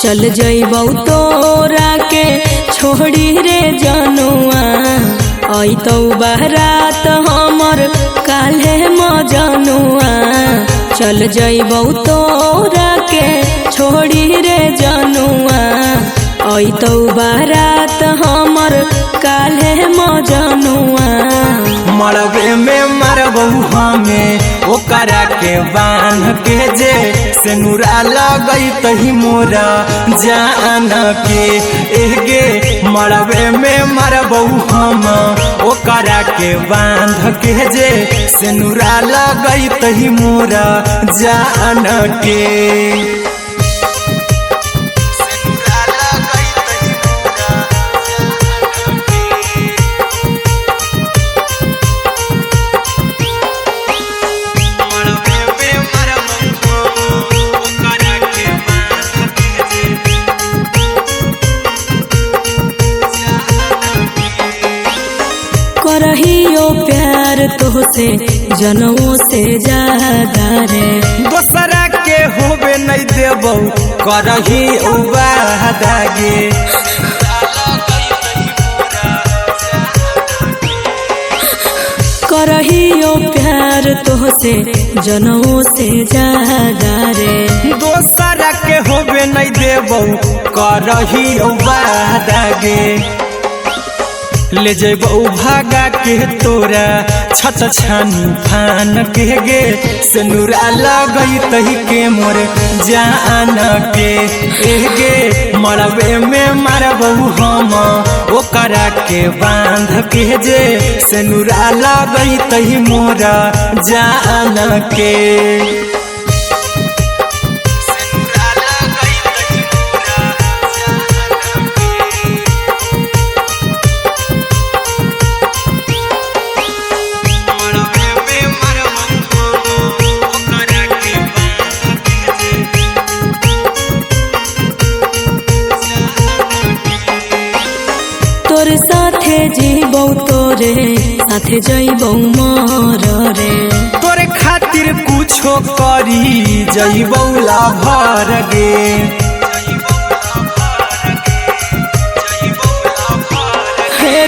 चल जइबौ तोरा के छोड़ी रे जनुआ अइतौ बारात हमर काल्हे मजनुआ चल जइबौ तोरा के छोड़ी रे जनुआ अइतौ बारात हमर काल्हे मजनुआ मरबे में मरबौ हमें ओकरा के बांध के जे सेनुरा लगैतही मोरा जान के एगे मरबे में मरबौ हम ओकरा के बांध के जे सेनुरा लगैतही मोरा जान के करहियो प्यार तोहसे जनमों से ज्यादा रे दोसरा के होबे नहीं देबौ करही वादा गे करहियो प्यार तोहसे जनमों से ज्यादा रे दोसरा के होबे नहीं देबौ करही वादा गे ले जेबौ भागा के तोरा छत छानी फान के गे सेनुरा लगैतही के मोर जान के एगे मरबे में मरबौ हम ओकरा के बांध के जे सेनुरा लगैतही मोरा जान के तोरे साथे जीबौ तोरे साथे जइबौ मर रे तोरे खातिर कुछो करी जइबौ लाभर गे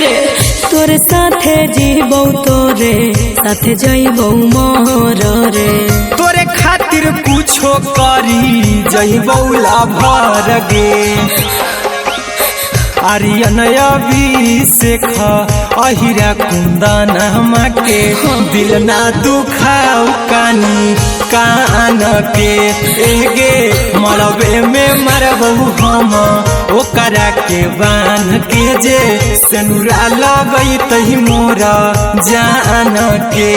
रे तोरे साथे जीबौ तोरे साथे जइबौ मर रे तोरे खातिर कुछो करी जइबौ लाभर गे आर्यन अभिषेक अहिरा कुंदन के दिल ना दुखाऊ कानी कान के एगे मरबे में मरबौ हम ओकरा के बांध के जे सेनुरा लगैतही मोरा जान के